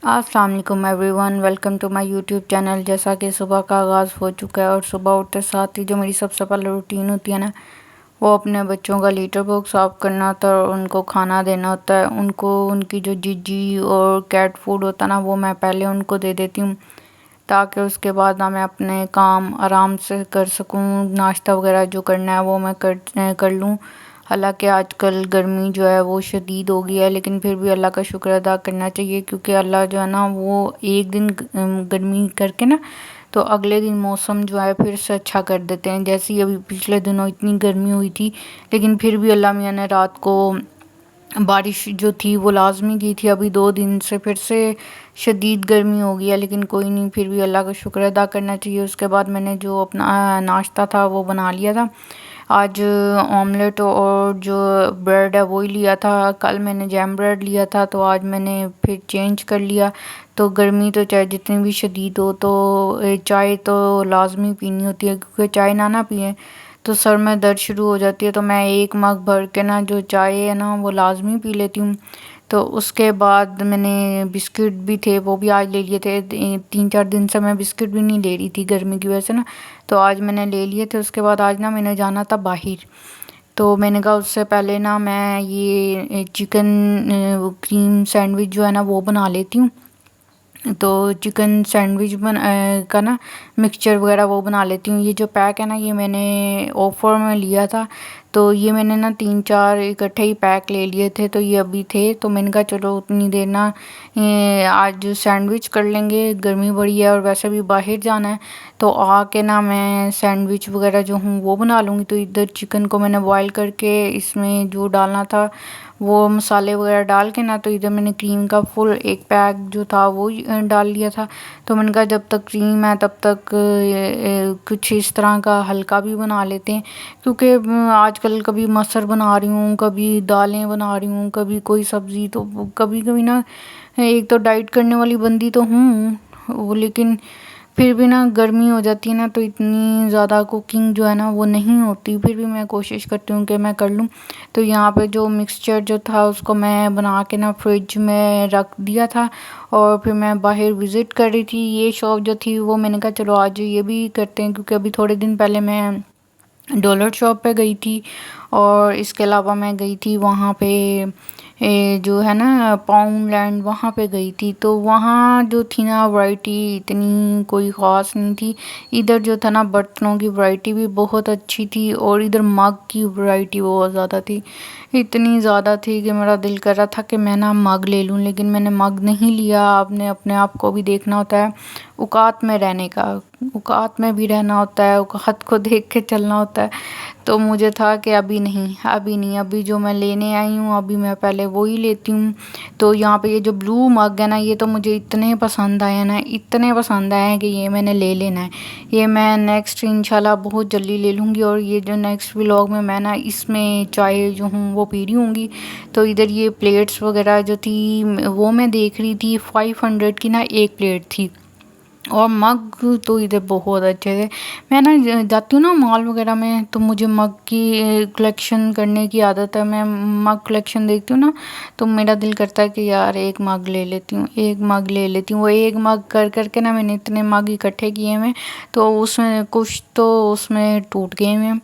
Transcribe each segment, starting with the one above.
अस्सलाम वालेकुम everyone, welcome to my YouTube channel. जैसा कि सुबह का आगाज़ हो चुका है और सुबह उठते साथ ही जो मेरी सबसे पहले रूटीन होती है ना, वो अपने बच्चों का लीटर बॉक्स साफ़ करना होता है और उनको खाना देना होता है। उनको उनकी जो जीजी और कैट फूड होता है ना, वो मैं पहले उनको दे देती हूँ ताकि उसके बाद ना मैं अपने काम आराम से कर सकूँ। नाश्ता वगैरह जो करना है वो मैं कर लूँ। हालांकि आजकल गर्मी जो है वो शदीद हो गई है, लेकिन फिर भी अल्लाह का शुक्र अदा करना चाहिए, क्योंकि अल्लाह जो है ना वो एक दिन गर्मी करके ना तो अगले दिन मौसम जो है फिर से अच्छा कर देते हैं। जैसे ही अभी पिछले दिनों इतनी गर्मी हुई थी, लेकिन फिर भी अल्लाह मियाँ ने रात को बारिश जो थी वो लाजमी की थी। अभी 2 दिन से फिर से शदीद गर्मी हो गई है, लेकिन कोई नहीं, फिर भी अल्लाह का शुक्र अदा करना चाहिए। उसके बाद मैंने जो अपना नाश्ता था वो बना लिया था। आज ऑमलेट और जो ब्रेड है वही लिया था। कल मैंने जैम ब्रेड लिया था, तो आज मैंने फिर चेंज कर लिया। तो गर्मी तो चाहे जितनी भी शदीद हो, तो चाय तो लाजमी पीनी होती है, क्योंकि चाय ना पिए तो सर में दर्द शुरू हो जाती है। तो मैं एक मग भर के ना जो चाय है ना वो लाजमी पी लेती हूँ। तो उसके बाद मैंने बिस्किट भी थे वो भी आज ले लिए थे। 3-4 दिन से मैं बिस्किट भी नहीं ले रही थी गर्मी की वजह से ना, तो आज मैंने ले लिए थे। उसके बाद आज ना मैंने जाना था बाहर, तो मैंने कहा उससे पहले ना मैं ये चिकन क्रीम सैंडविच जो है ना वो बना लेती हूँ। तो चिकन सैंडविच का ना मिक्सचर वगैरह वो बना लेती हूँ। ये जो पैक है ना ये मैंने ऑफ़र में लिया था, तो ये मैंने ना 3-4 इकट्ठे ही पैक ले लिए थे। तो ये अभी थे, तो मैंने कहा चलो उतनी देर ना आज सैंडविच कर लेंगे, गर्मी बड़ी है और वैसे भी बाहर जाना है, तो आके ना मैं सैंडविच वगैरह जो हूँ वो बना लूँगी। तो इधर चिकन को मैंने बॉयल करके इसमें जो डालना था वो मसाले वगैरह डाल के ना, तो इधर मैंने क्रीम का फुल एक पैक जो था वो डाल लिया था। तो मैंने कहा जब तक क्रीम है तब तक कुछ इस तरह का हल्का भी बना लेते हैं, क्योंकि आजकल कभी मटर बना रही हूँ, कभी दालें बना रही हूँ, कभी कोई सब्ज़ी, तो कभी कभी ना एक तो डाइट करने वाली बंदी तो हूँ वो, लेकिन फिर भी ना गर्मी हो जाती है ना तो इतनी ज़्यादा कुकिंग जो है ना वो नहीं होती। फिर भी मैं कोशिश करती हूँ कि मैं कर लूँ। तो यहाँ पे जो मिक्सचर जो था उसको मैं बना के ना फ्रिज में रख दिया था, और फिर मैं बाहर विज़िट कर रही थी ये शॉप जो थी वो। मैंने कहा चलो आज ये भी करते हैं, क्योंकि अभी थोड़े दिन पहले मैं डॉलर शॉप पे गई थी, और इसके अलावा मैं गई थी वहाँ पे जो है ना पाउंड लैंड, वहाँ पे गई थी। तो वहाँ जो थी ना वैरायटी इतनी कोई ख़ास नहीं थी। इधर जो था ना बर्तनों की वैरायटी भी बहुत अच्छी थी, और इधर मग की वैरायटी बहुत ज़्यादा थी। इतनी ज़्यादा थी कि मेरा दिल कर रहा था कि मैं ना मग ले लूँ, लेकिन मैंने मग नहीं लिया। आपने अपने आप को भी देखना होता है, औकात में रहने का, औकात में भी रहना होता है, औकात को देख के चलना होता है। तो मुझे था कि अभी नहीं, अभी नहीं, अभी जो मैं लेने आई हूँ अभी मैं पहले वो ही लेती हूँ। तो यहाँ पे ये जो ब्लू मग है ना ये तो मुझे इतने पसंद आए ना, इतने पसंद आए हैं कि ये मैंने ले लेना है। ये मैं नेक्स्ट इंशाल्लाह बहुत जल्दी ले लूँगी, और ये जो नेक्स्ट व्लॉग में मैं ना इसमें चाय जो हूँ वो पी रही होंगी। तो इधर ये प्लेट्स वगैरह जो थी वो मैं देख रही थी, 500 की ना एक प्लेट थी, और मग तो इधर बहुत अच्छे थे। मैं ना जाती हूँ ना मॉल वगैरह में, तो मुझे मग की कलेक्शन करने की आदत है। मैं मग कलेक्शन देखती हूँ ना तो मेरा दिल करता है कि यार एक मग ले लेती हूँ, एक मग ले लेती हूँ। वो एक मग कर करके ना मैंने इतने मग इकट्ठे किए हुए, तो उसमें कुछ तो उसमें टूट गए हुए हैं,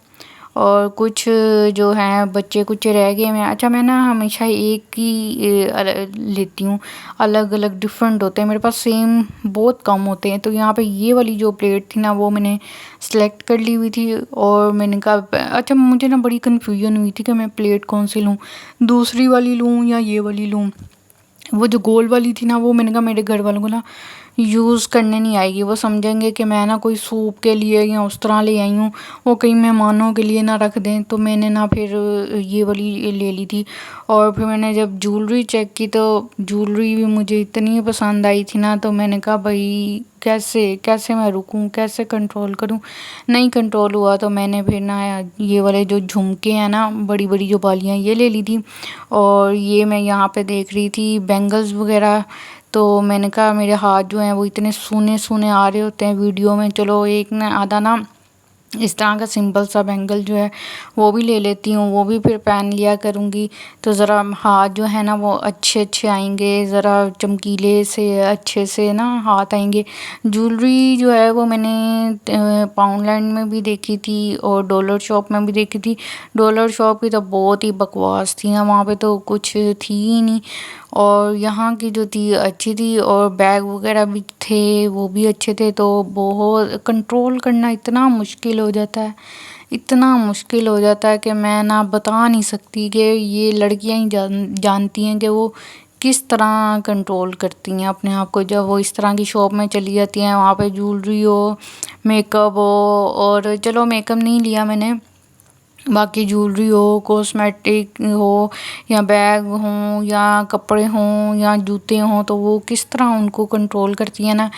और कुछ जो हैं बच्चे कुछ रह गए हैं। अच्छा, मैं ना हमेशा एक ही लेती हूँ, अलग अलग डिफरेंट होते हैं मेरे पास, सेम बहुत कम होते हैं। तो यहाँ पे ये वाली जो प्लेट थी ना वो मैंने सेलेक्ट कर ली हुई थी, और मैंने कहा अच्छा, मुझे ना बड़ी कन्फ्यूजन हुई थी कि मैं प्लेट कौन सी लूँ, दूसरी वाली लूँ या ये वाली लूँ। वो जो गोल वाली थी ना वो मैंने कहा मेरे घर वालों को ना यूज़ करने नहीं आएगी, वो समझेंगे कि मैं ना कोई सूप के लिए या उस तरह ले आई हूँ, वो कई मेहमानों के लिए ना रख दें। तो मैंने ना फिर ये वाली ले ली थी। और फिर मैंने जब ज्वेलरी चेक की तो ज्वेलरी भी मुझे इतनी पसंद आई थी ना, तो मैंने कहा भाई कैसे कैसे मैं रुकूं, कैसे कंट्रोल करूं। नहीं कंट्रोल हुआ, तो मैंने फिर ना ये वाले जो झुमके हैं ना, बड़ी बड़ी जो बालियाँ, ये ले ली थी। और ये मैं यहाँ पे देख रही थी बैंगल्स वगैरह, तो मैंने कहा मेरे हाथ जो हैं वो इतने सूने सूने आ रहे होते हैं वीडियो में, चलो एक ना आधा ना इस तरह का सिंपल सा बैंगल जो है वो भी ले लेती हूँ, वो भी फिर पहन लिया करूँगी। तो ज़रा हाथ जो है ना वो अच्छे अच्छे आएंगे, ज़रा चमकीले से अच्छे से ना हाथ आएंगे। ज्वेलरी जो है वो मैंने पाउंडलैंड में भी देखी थी और डॉलर शॉप में भी देखी थी। डॉलर शॉप की तो बहुत ही बकवास थी ना, वहाँ पे तो कुछ थी ही नहीं। और यहाँ की जो थी अच्छी थी, और बैग वगैरह भी थे वो भी अच्छे थे। तो बहुत कंट्रोल करना इतना मुश्किल हो जाता है, इतना मुश्किल हो जाता है कि मैं ना बता नहीं सकती कि ये लड़कियां ही जानती हैं कि वो किस तरह कंट्रोल करती हैं अपने आप को। जब वो इस तरह की शॉप में चली जाती हैं, वहाँ पे ज्वेलरी हो, मेकअप हो, और चलो मेकअप नहीं लिया मैंने, बाकी ज्वेलरी हो, कॉस्मेटिक हो, या बैग हों, या कपड़े हों, या जूते हों, तो वो किस तरह उनको कंट्रोल करती हैं ना,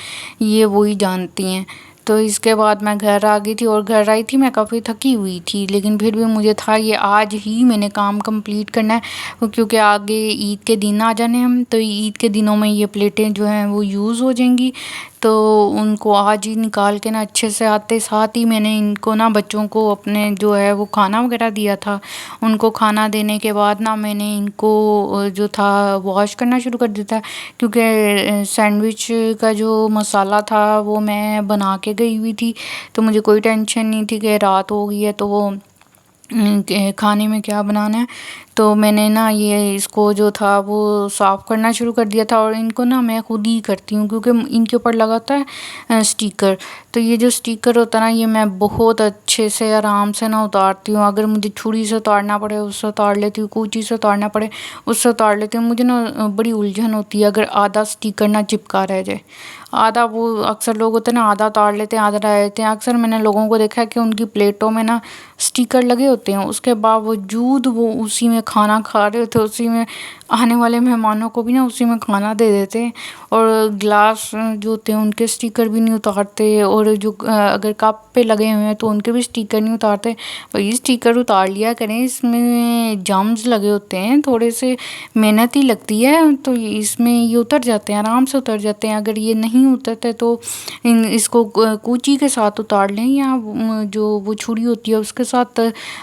ये वो ही जानती हैं। तो इसके बाद मैं घर आ गई थी, और घर आई थी मैं काफ़ी थकी हुई थी, लेकिन फिर भी मुझे था ये आज ही मैंने काम कंप्लीट करना है, क्योंकि आगे ईद के दिन आ जाने हम, तो ईद के दिनों में ये प्लेटें जो हैं वो यूज़ हो जाएंगी। तो उनको आज ही निकाल के ना अच्छे से, आते साथ ही मैंने इनको ना बच्चों को अपने जो है वो खाना वगैरह दिया था। उनको खाना देने के बाद ना मैंने इनको जो था वॉश करना शुरू कर दिया था, क्योंकि सैंडविच का जो मसाला था वो मैं बना के गई हुई थी। तो मुझे कोई टेंशन नहीं थी कि रात हो गई है तो वो खाने में क्या बनाना है। तो मैंने ना ये इसको जो था वो साफ़ करना शुरू कर दिया था, और इनको ना मैं खुद ही करती हूँ, क्योंकि इनके ऊपर लगा होता है स्टिकर। तो ये जो स्टिकर होता है ना, ये मैं बहुत अच्छे से आराम से ना उतारती हूँ। अगर मुझे छुरी से उतारना पड़े उससे उतार लेती हूँ, कूची से उतारना पड़े उससे उतार लेती हूँ। मुझे ना बड़ी उलझन होती है अगर आधा स्टिकर ना चिपका रह जाए। आधा, वो अक्सर लोग होते हैं ना आधा उतार लेते हैं आधा रह जाते हैं। अक्सर मैंने लोगों को देखा है कि उनकी प्लेटों में ना स्टिकर लगे होते हैं, उसके बावजूद वो उसी में खाना खा रहे होते हैं, उसी में आने वाले मेहमानों को भी ना उसी में खाना दे देते हैं। और ग्लास जो होते हैं उनके स्टिकर भी नहीं उतारते, और जो अगर कप पे लगे हुए हैं तो उनके भी स्टिकर नहीं उतारते। भाई स्टिकर उतार लिया करें, इसमें जम्स लगे होते हैं, थोड़े से मेहनत ही लगती है, तो इसमें ये उतर जाते हैं, आराम से उतर जाते हैं। अगर ये नहीं उतरते तो इसको कूची के साथ उतार लें, या जो वो छुरी होती है उसके साथ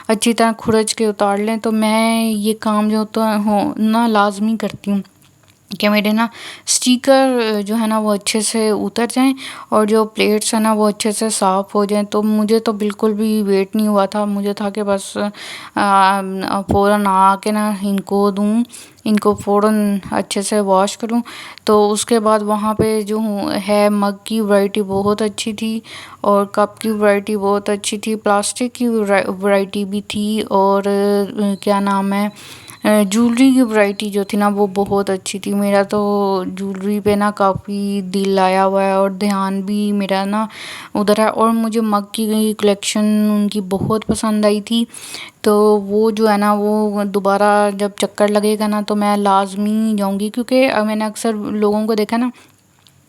अच्छी तरह खुरच के उतार लें। तो मैं ये काम जो होता हो ना लाजमी करती हूँ कि मेरे ना स्टिकर जो है ना वो अच्छे से उतर जाएं, और जो प्लेट्स है ना वो अच्छे से साफ़ हो जाएं। तो मुझे तो बिल्कुल भी वेट नहीं हुआ था, मुझे था कि बस फ़ौरन आके ना इनको दूँ, इनको फ़ौरन अच्छे से वॉश करूं। तो उसके बाद वहाँ पे जो है मग की वैरायटी बहुत अच्छी थी, और कप की वैरायटी बहुत अच्छी थी, प्लास्टिक की वैरायटी भी थी, और क्या नाम है ज्वेलरी की वैरायटी जो थी ना वो बहुत अच्छी थी। मेरा तो ज्वेलरी पे ना काफ़ी दिल आया हुआ है, और ध्यान भी मेरा ना उधर है। और मुझे मग की कलेक्शन उनकी बहुत पसंद आई थी। तो वो जो है ना वो दोबारा जब चक्कर लगेगा ना तो मैं लाजमी जाऊंगी, क्योंकि मैंने अक्सर लोगों को देखा ना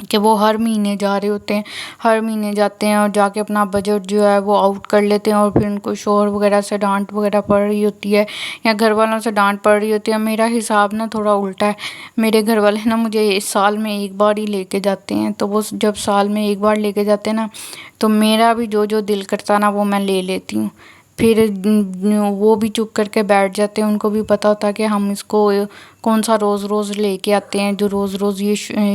कि वो हर महीने जा रहे होते हैं, हर महीने जाते हैं और जाके अपना बजट जो है वो आउट कर लेते हैं, और फिर उनको शोहर वगैरह से डांट वगैरह पड़ रही होती है, या घर वालों से डांट पड़ रही होती है। मेरा हिसाब ना थोड़ा उल्टा है। मेरे घर वाले ना मुझे इस साल में एक बार ही लेके जाते हैं, तो वो जब साल में एक बार लेके जाते हैं ना, तो मेरा भी जो जो दिल करता ना वो मैं ले लेती हूँ। फिर वो भी चुप करके बैठ जाते हैं, उनको भी पता होता है कि हम इसको कौन सा रोज़ रोज़ लेके आते हैं जो रोज़ रोज़ ये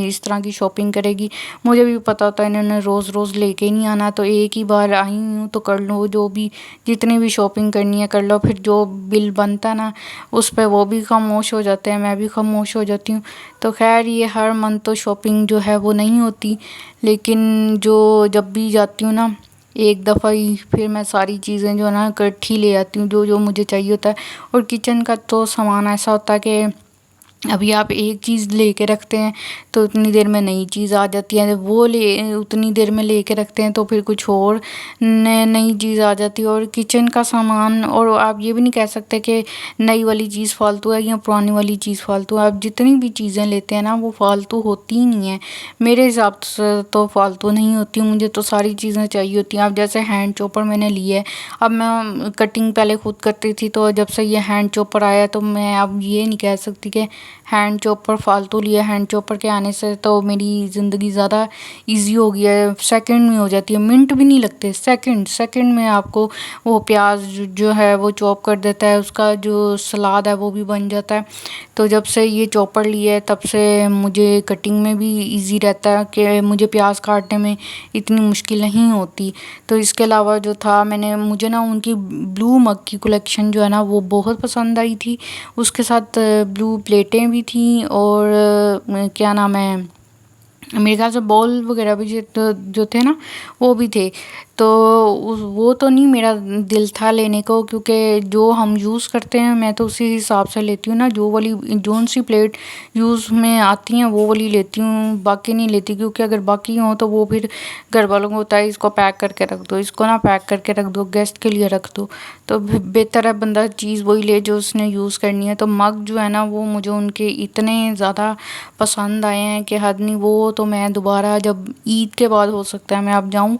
इस तरह की शॉपिंग करेगी। मुझे भी पता होता है इन्होंने रोज़ रोज़ लेके नहीं आना, तो एक ही बार आई हूँ तो कर लो, जो भी जितनी भी शॉपिंग करनी है कर लो। फिर जो बिल बनता है ना उस पर वो भी खामोश हो जाते हैं, मैं भी खामोश हो जाती हूँ। तो खैर ये हर मंथ तो शॉपिंग जो है वो नहीं होती, लेकिन जो जब भी जाती हूँ ना एक दफ़ा ही फिर मैं सारी चीज़ें जो है ना इकट्ठी ले आती हूँ जो जो मुझे चाहिए होता है। और किचन का तो सामान ऐसा होता है कि अभी आप एक चीज़ लेके रखते हैं तो उतनी देर में नई चीज़ आ जाती है, वो ले उतनी देर में लेके रखते हैं तो फिर कुछ और नई चीज़ आ जाती है। और किचन का सामान, और आप ये भी नहीं कह सकते कि नई वाली चीज़ फालतू है या पुरानी वाली चीज़ फालतू है। आप जितनी भी चीज़ें लेते हैं ना वो फालतू होती ही नहीं है, मेरे हिसाब से तो फालतू नहीं होती। मुझे तो सारी चीज़ें चाहिए होती हैं। अब जैसे हैंड चॉपर मैंने लिया है, अब मैं कटिंग पहले खुद करती थी, तो जब से ये हैंड चॉपर आया तो मैं अब ये नहीं कह सकती कि हैंड चॉपर फालतू लिया। हैंड चॉपर के आने से तो मेरी ज़िंदगी ज़्यादा इजी हो गई है, सेकंड में हो जाती है, मिनट भी नहीं लगते, सेकंड सेकंड में आपको वो प्याज जो है वो चॉप कर देता है, उसका जो सलाद है वो भी बन जाता है। तो जब से ये चॉपर लिया है तब से मुझे कटिंग में भी इजी रहता है कि मुझे प्याज काटने में इतनी मुश्किल नहीं होती। तो इसके अलावा जो था, मुझे ना उनकी ब्लू मग की कलेक्शन जो है ना वो बहुत पसंद आई थी। उसके साथ ब्लू प्लेटें भी थी और क्या नाम है, मेरे ख्याल से बॉल वगैरह भी जो थे ना वो भी थे। तो वो तो नहीं मेरा दिल था लेने को, क्योंकि जो हम यूज़ करते हैं मैं तो उसी हिसाब से लेती हूँ ना, जोन सी प्लेट यूज़ में आती हैं वो वाली लेती हूँ, बाकी नहीं लेती। क्योंकि अगर बाकी हो तो वो फिर घर वालों को होता है इसको पैक करके रख दो, इसको ना पैक करके रख दो, गेस्ट के लिए रख दो। तो बेहतर है बंदा चीज़ वही ले जो उसने यूज़ करनी है। तो मग जो है ना वो मुझे उनके इतने ज़्यादा पसंद आए हैं कि हद नहीं। वो तो मैं दोबारा जब ईद के बाद हो सकता है मैं अब जाऊं,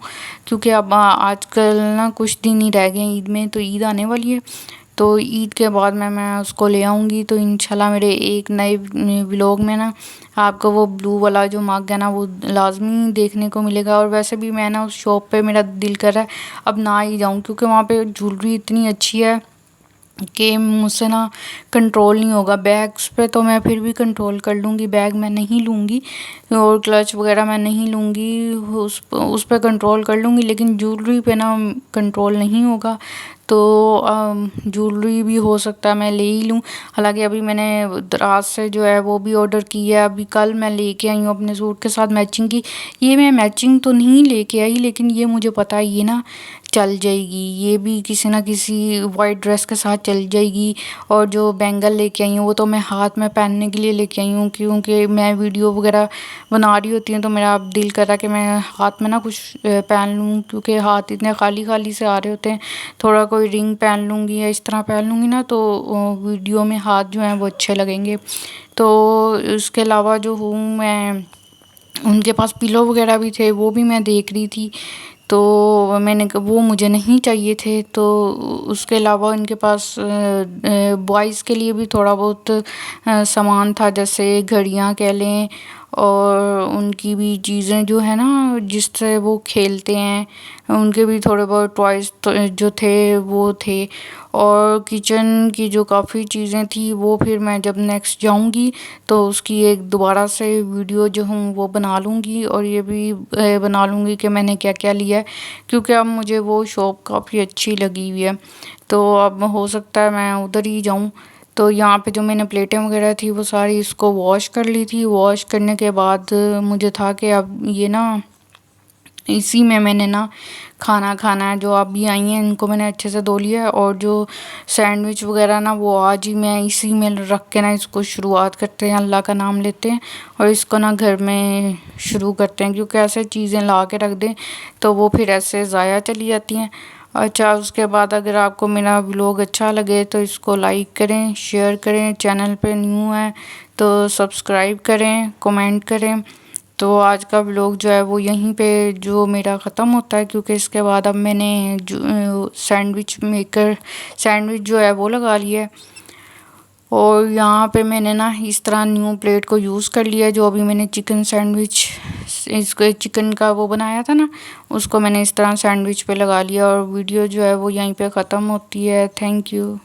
क्योंकि अब आजकल ना कुछ दिन ही रह गए ईद में, तो ईद आने वाली है। तो ईद के बाद मैं उसको ले आऊँगी। तो इंशाल्लाह मेरे एक नए व्लॉग में ना आपको वो ब्लू वाला जो मग है ना वो लाजमी देखने को मिलेगा। और वैसे भी मैं ना उस शॉप पे मेरा दिल कर रहा है अब ना ही जाऊँ, क्योंकि वहाँ पे ज्वेलरी इतनी अच्छी है कि मुझसे ना कंट्रोल नहीं होगा। बैग्स पे तो मैं फिर भी कंट्रोल कर लूँगी, बैग मैं नहीं लूँगी और क्लच वगैरह मैं नहीं लूँगी, उस पे कंट्रोल कर लूँगी, लेकिन ज्वेलरी पे ना कंट्रोल नहीं होगा। तो ज्वेलरी भी हो सकता है मैं ले ही लूँ। हालांकि अभी मैंने दराज से जो है वो भी ऑर्डर की है, अभी कल मैं लेके आई हूँ अपने सूट के साथ मैचिंग की। ये मैं मैचिंग तो नहीं लेके आई, लेकिन ये मुझे पता है ये ना चल जाएगी, ये भी किसी ना किसी वाइट ड्रेस के साथ चल जाएगी। और जो बैंगल लेके आई हूँ वो तो मैं हाथ में पहनने के लिए लेके आई हूँ, क्योंकि मैं वीडियो वगैरह बना रही होती हूँ तो मेरा अब दिल कर रहा है कि मैं हाथ में ना कुछ पहन लूँ, क्योंकि हाथ इतने खाली खाली से आ रहे होते हैं। थोड़ा कोई रिंग पहन लूँगी या इस तरह पहन लूँगी ना तो वीडियो में हाथ जो हैं वो अच्छे लगेंगे। तो इसके अलावा जो हूँ मैं, उनके पास पिलो वगैरह भी थे, वो भी मैं देख रही थी। तो वो मुझे नहीं चाहिए थे। तो उसके अलावा उनके पास बॉयज़ के लिए भी थोड़ा बहुत सामान था, जैसे घड़ियाँ कह लें, और उनकी भी चीज़ें जो है ना जिससे वो खेलते हैं, उनके भी थोड़े बहुत टॉयज़ तो जो थे वो थे। और किचन की जो काफ़ी चीज़ें थी वो फिर मैं जब नेक्स्ट जाऊंगी तो उसकी एक दोबारा से वीडियो जो हूँ वो बना लूँगी, और ये भी बना लूँगी कि मैंने क्या क्या लिया है, क्योंकि अब मुझे वो शॉप काफ़ी अच्छी लगी हुई है। तो अब हो सकता है मैं उधर ही जाऊँ। तो यहाँ पे जो मैंने प्लेटें वगैरह थी वो सारी इसको वॉश कर ली थी। वॉश करने के बाद मुझे था कि अब ये ना इसी में मैंने ना खाना खाना है। जो अभी आई हैं इनको मैंने अच्छे से धो लिया है, और जो सैंडविच वगैरह ना वो आज ही मैं इसी में रख के ना इसको शुरुआत करते हैं, अल्लाह का नाम लेते हैं और इसको ना घर में शुरू करते हैं, क्योंकि ऐसे चीज़ें ला के रख दें तो वो फिर ऐसे ज़ाया चली जाती हैं। अच्छा, उसके बाद अगर आपको मेरा व्लॉग अच्छा लगे तो इसको लाइक करें, शेयर करें, चैनल पे न्यू है तो सब्सक्राइब करें, कमेंट करें। तो आज का व्लॉग जो है वो यहीं पे जो मेरा ख़त्म होता है, क्योंकि इसके बाद अब मैंने जो सैंडविच जो है वो लगा लिया है। और यहाँ पे मैंने ना इस तरह न्यू प्लेट को यूज़ कर लिया है। जो अभी मैंने चिकन सैंडविच, इसको चिकन का वो बनाया था ना, उसको मैंने इस तरह सैंडविच पे लगा लिया। और वीडियो जो है वो यहीं पे ख़त्म होती है। Thank you.